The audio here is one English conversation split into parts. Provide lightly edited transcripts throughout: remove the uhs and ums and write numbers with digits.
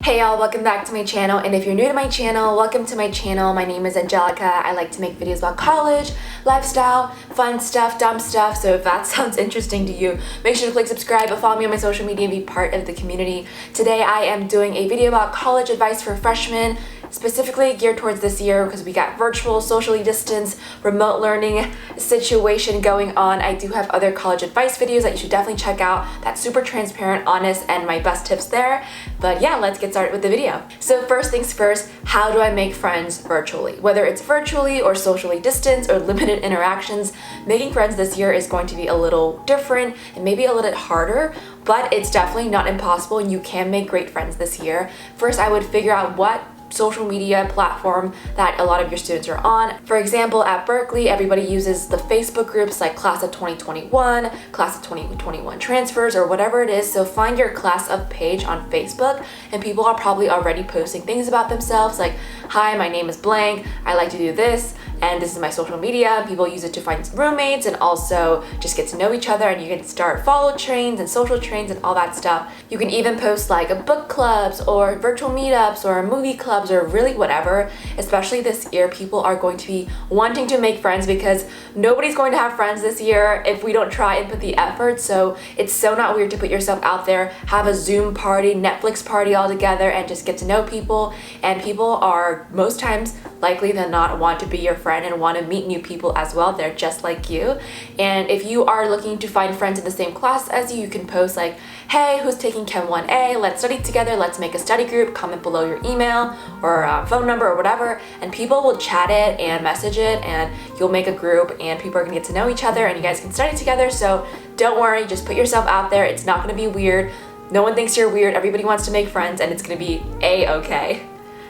Hey y'all, welcome back to my channel, and if you're new to my channel, welcome to my channel. My name is Angelica. I like to make videos about college, lifestyle, fun stuff, dumb stuff, so if that sounds interesting to you, make sure to click subscribe, follow me on my social media, and be part of the community. Today I am doing a video about college advice for freshmen, specifically geared towards this year because we got virtual, socially distanced, remote learning situation going on. I do have other college advice videos that you should definitely check out. That's super transparent, honest, and my best tips there. But yeah, let's get started with the video. So first things first, how do I make friends virtually? Whether it's virtually or socially distanced or limited interactions, making friends this year is going to be a little different and maybe a little bit harder, but it's definitely not impossible and you can make great friends this year. First, I would figure out what social media platform that a lot of your students are on. For example, at Berkeley, everybody uses the Facebook groups like Class of 2021, Class of 2021 Transfers, or whatever it is. So find your Class of page on Facebook, and people are probably already posting things about themselves like, hi, my name is blank, I like to do this, and this is my social media. People use it to find roommates and also just get to know each other, and you can start follow trains and social trains and all that stuff. You can even post like book clubs or virtual meetups or movie clubs or really whatever. Especially this year, people are going to be wanting to make friends because nobody's going to have friends this year if we don't try and put the effort. So it's so not weird to put yourself out there, have a Zoom party, Netflix party all together, and just get to know people. And people are most times likely than not want to be your friend and want to meet new people as well. They're just like you. And if you are looking to find friends in the same class as you can post like, hey, who's taking Chem 1A? Let's study together. Let's make a study group. Comment below your email or phone number or whatever, and people will chat it and message it, and you'll make a group and people are gonna get to know each other and you guys can study together. So don't worry, just put yourself out there. It's not gonna be weird. No one thinks you're weird. Everybody wants to make friends and it's gonna be a-okay.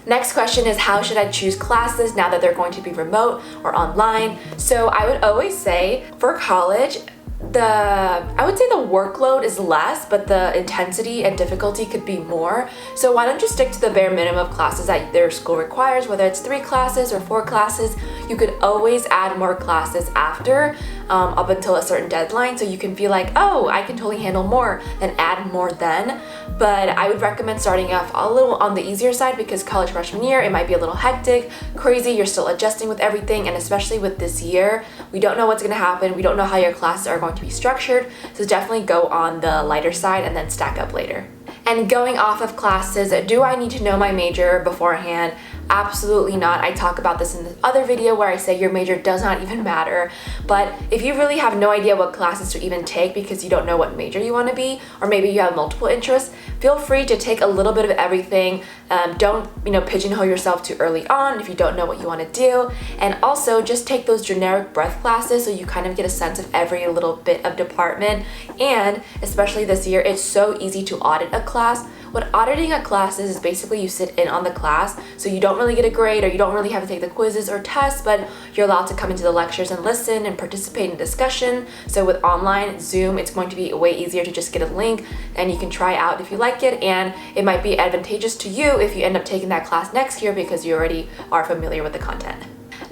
Next question is, how should I choose classes now that they're going to be remote or online? So I would always say for college, I would say the workload is less, but the intensity and difficulty could be more. So why don't you stick to the bare minimum of classes that their school requires, whether it's 3 classes or 4 classes. You could always add more classes after, up until a certain deadline, so you can feel like, oh, I can totally handle more, and add more then. But I would recommend starting off a little on the easier side because college freshman year, it might be a little hectic, crazy, you're still adjusting with everything, and especially with this year, we don't know what's gonna happen, we don't know how your classes are going to be structured, so definitely go on the lighter side and then stack up later. And going off of classes, do I need to know my major beforehand? Absolutely not. I talk about this in the other video where I say your major does not even matter. But if you really have no idea what classes to even take because you don't know what major you want to be, or maybe you have multiple interests, feel free to take a little bit of everything. Don't pigeonhole yourself too early on if you don't know what you want to do. And also just take those generic breadth classes so you kind of get a sense of every little bit of department. And especially this year, it's so easy to audit a class. What auditing a class is basically you sit in on the class, so you don't really get a grade or you don't really have to take the quizzes or tests, but you're allowed to come into the lectures and listen and participate in discussion. So with online Zoom, it's going to be way easier to just get a link and you can try out if you like it, and it might be advantageous to you if you end up taking that class next year because you already are familiar with the content.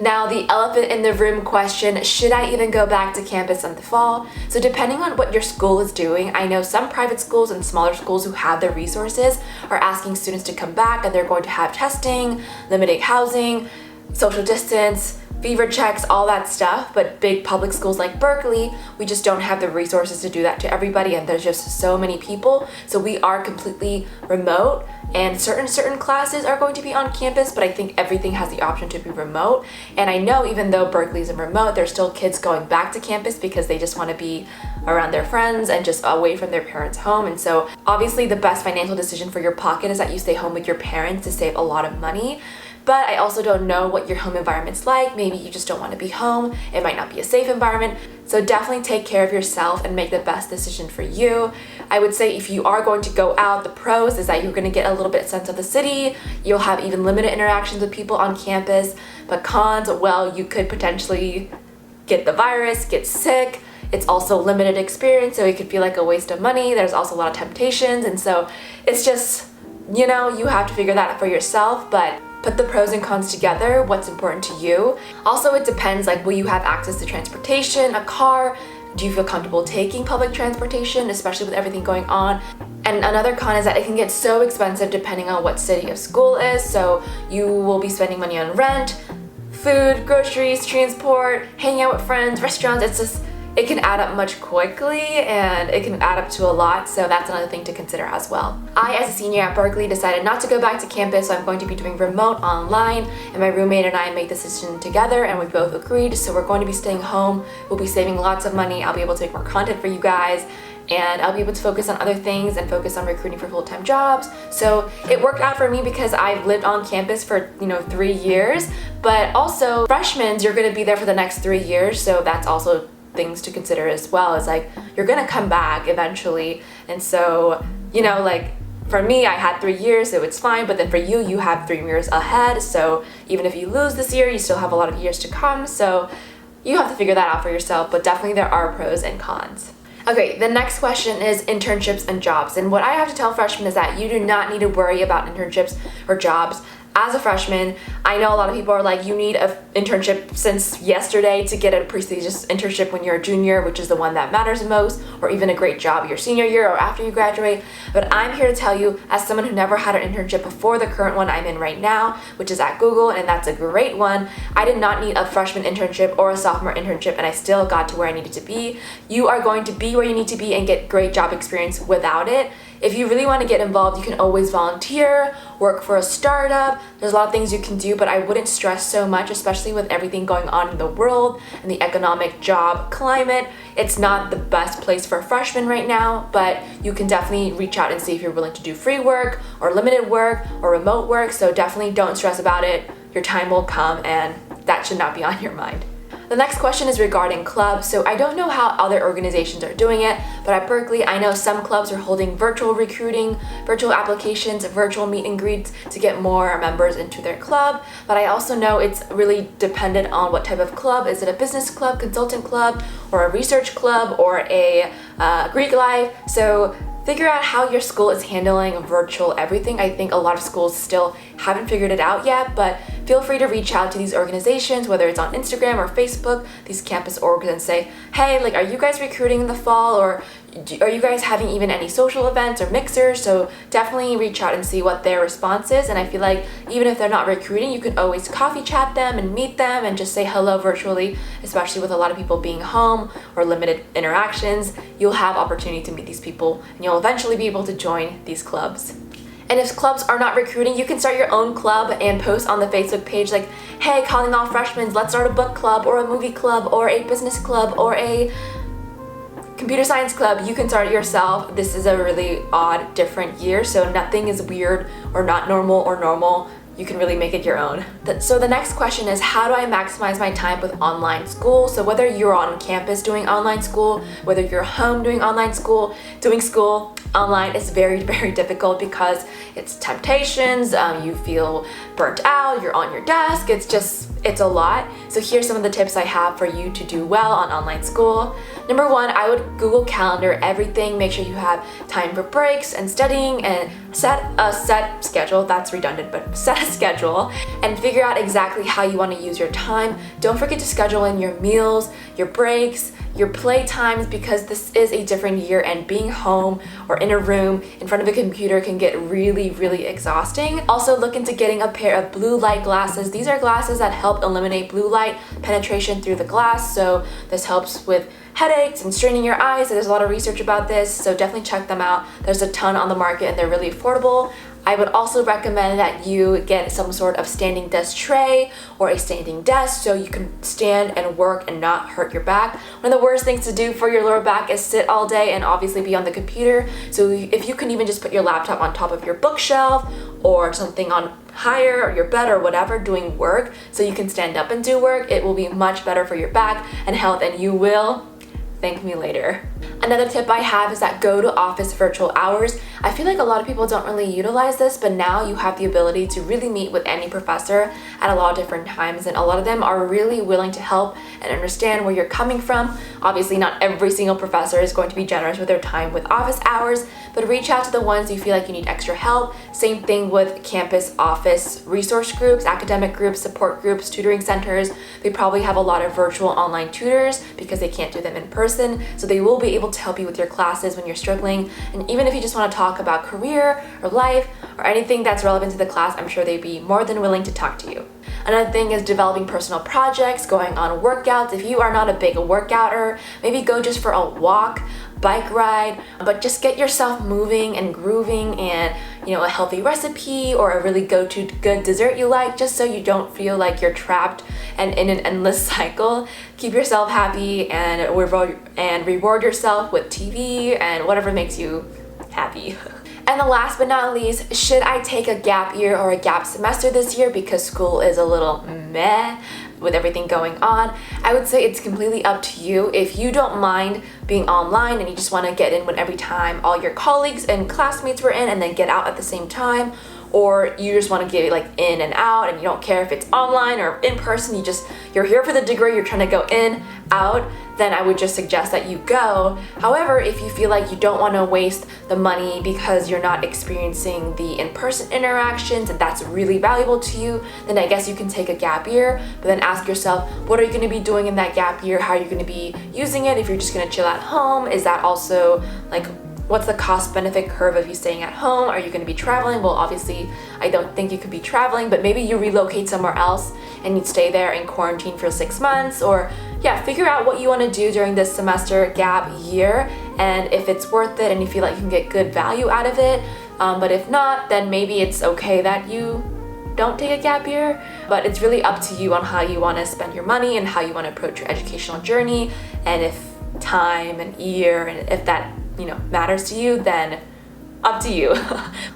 Now, the elephant in the room question, should I even go back to campus in the fall? So depending on what your school is doing, I know some private schools and smaller schools who have the resources are asking students to come back, and they're going to have testing, limited housing, social distance, fever checks, all that stuff. But big public schools like Berkeley, we just don't have the resources to do that to everybody, and there's just so many people. So we are completely remote, and certain classes are going to be on campus, but I think everything has the option to be remote. And I know even though Berkeley's in remote, there's still kids going back to campus because they just want to be around their friends and just away from their parents' home. And so obviously the best financial decision for your pocket is that you stay home with your parents to save a lot of money. But I also don't know what your home environment's like. Maybe you just don't want to be home. It might not be a safe environment. So definitely take care of yourself and make the best decision for you. I would say if you are going to go out, the pros is that you're going to get a little bit sense of the city. You'll have even limited interactions with people on campus. But cons, well, you could potentially get the virus, get sick. It's also limited experience, so it could feel like a waste of money. There's also a lot of temptations. And so it's just, you have to figure that out for yourself. But put the pros and cons together, what's important to you. Also, it depends, like, will you have access to transportation, a car? Do you feel comfortable taking public transportation, especially with everything going on? And another con is that it can get so expensive depending on what city of school is. So you will be spending money on rent, food, groceries, transport, hanging out with friends, restaurants. It can add up much quickly and it can add up to a lot, so that's another thing to consider as well. I, as a senior at Berkeley, decided not to go back to campus, so I'm going to be doing remote online, and my roommate and I made this decision together and we both agreed, so we're going to be staying home. We'll be saving lots of money. I'll be able to make more content for you guys, and I'll be able to focus on other things and focus on recruiting for full-time jobs. So it worked out for me because I've lived on campus for 3 years, but also freshmen, you're going to be there for the next 3 years, so that's also things to consider as well. Is like, you're gonna come back eventually, and so like for me, I had 3 years, so it's fine, but then for you, you have 3 years ahead, so even if you lose this year, you still have a lot of years to come, so you have to figure that out for yourself, but definitely there are pros and cons. Okay, the next question is internships and jobs, and what I have to tell freshmen is that you do not need to worry about internships or jobs. As a freshman, I know a lot of people are like, you need an internship since yesterday to get a prestigious internship when you're a junior, which is the one that matters most, or even a great job your senior year or after you graduate. But I'm here to tell you, as someone who never had an internship before the current one I'm in right now, which is at Google, and that's a great one, I did not need a freshman internship or a sophomore internship, and I still got to where I needed to be. You are going to be where you need to be and get great job experience without it. If you really want to get involved, you can always volunteer, work for a startup. There's a lot of things you can do, but I wouldn't stress so much, especially with everything going on in the world and the economic job climate. It's not the best place for a freshman right now, but you can definitely reach out and see if you're willing to do free work or limited work or remote work. So definitely don't stress about it. Your time will come, and that should not be on your mind. The next question is regarding clubs. So I don't know how other organizations are doing it, but at Berkeley, I know some clubs are holding virtual recruiting, virtual applications, virtual meet and greets to get more members into their club. But I also know it's really dependent on what type of club. Is it a business club, consultant club, or a research club, or a Greek life? So figure out how your school is handling virtual everything. I think a lot of schools still haven't figured it out yet, but feel free to reach out to these organizations, whether it's on Instagram or Facebook, these campus orgs, and say, hey, like, are you guys recruiting in the fall, or are you guys having even any social events or mixers? So definitely reach out and see what their response is. And I feel like even if they're not recruiting, you can always coffee chat them and meet them and just say hello virtually, especially with a lot of people being home or limited interactions. You'll have opportunity to meet these people, and you'll eventually be able to join these clubs. And if clubs are not recruiting, you can start your own club and post on the Facebook page like, hey, calling all freshmen, let's start a book club or a movie club or a business club or a computer science club. You can start it yourself. This is a really odd, different year, so nothing is weird or not normal or normal. You can really make it your own. So the next question is, how do I maximize my time with online school? So whether you're on campus doing online school, whether you're home doing online school, doing school online is very, very difficult because it's temptations, you feel burnt out, you're on your desk, it's a lot. So here's some of the tips I have for you to do well on online school. Number one, I would Google Calendar everything. Make sure you have time for breaks and studying, and set a set schedule. That's redundant, but set a schedule and figure out exactly how you want to use your time. Don't forget to schedule in your meals, your breaks, your play times, because this is a different year, and being home or in a room in front of a computer can get really, really exhausting. Also, look into getting a pair of blue light glasses. These are glasses that help eliminate blue light penetration through the glass, so this helps with headaches and straining your eyes. There's a lot of research about this, so definitely check them out. There's a ton on the market and they're really affordable. I would also recommend that you get some sort of standing desk tray or a standing desk so you can stand and work and not hurt your back. One of the worst things to do for your lower back is sit all day and obviously be on the computer. So if you can even just put your laptop on top of your bookshelf or something on higher, or your bed or whatever, doing work so you can stand up and do work, it will be much better for your back and health, and you will thank me later. Another tip I have is that go to office virtual hours. I feel like a lot of people don't really utilize this, but now you have the ability to really meet with any professor at a lot of different times, and a lot of them are really willing to help and understand where you're coming from. Obviously, not every single professor is going to be generous with their time with office hours, but reach out to the ones you feel like you need extra help. Same thing with campus office resource groups, academic groups, support groups, tutoring centers. They probably have a lot of virtual online tutors because they can't do them in person, so they will be be able to help you with your classes when you're struggling. And even if you just want to talk about career or life or anything that's relevant to the class, I'm sure they'd be more than willing to talk to you. Another thing is developing personal projects, going on workouts. If you are not a big workouter, maybe go just for a walk, bike ride, but just get yourself moving and grooving, and a healthy recipe or a really go-to good dessert you like, just so you don't feel like you're trapped and in an endless cycle. Keep yourself happy and reward yourself with TV and whatever makes you happy. And the last but not least, should I take a gap year or a gap semester this year because school is a little meh with everything going on? I would say it's completely up to you. If you don't mind being online and you just want to get in when every time all your colleagues and classmates were in and then get out at the same time, or you just want to get in and out and you don't care if it's online or in person, you're here for the degree, you're trying to go in, out, then I would just suggest that you go. However, if you feel like you don't want to waste the money because you're not experiencing the in-person interactions and that's really valuable to you, then I guess you can take a gap year, but then ask yourself, what are you going to be doing in that gap year? How are you going to be using it? If you're just going to chill at home, is that also what's the cost benefit curve of you staying at home? Are you going to be traveling? Well, obviously, I don't think you could be traveling, but maybe you relocate somewhere else and you stay there in quarantine for 6 months, or figure out what you want to do during this semester gap year, and if it's worth it and you feel like you can get good value out of it. But if not, then maybe it's okay that you don't take a gap year, but it's really up to you on how you want to spend your money and how you want to approach your educational journey, and if time and year and if that matters to you, then up to you.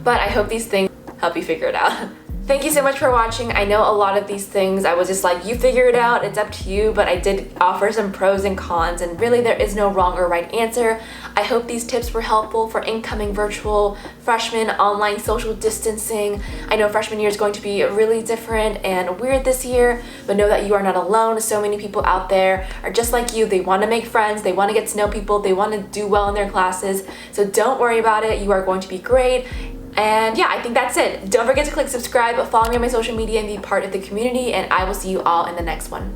But I hope these things help you figure it out. Thank you so much for watching. I know a lot of these things I was just like, you figure it out, it's up to you, but I did offer some pros and cons, and really there is no wrong or right answer. I hope these tips were helpful for incoming virtual freshmen, online social distancing. I know freshman year is going to be really different and weird this year, but know that you are not alone. So many people out there are just like you. They want to make friends, they want to get to know people, they want to do well in their classes. So don't worry about it, you are going to be great. And I think that's it. Don't forget to click subscribe, follow me on my social media, and be part of the community, and I will see you all in the next one.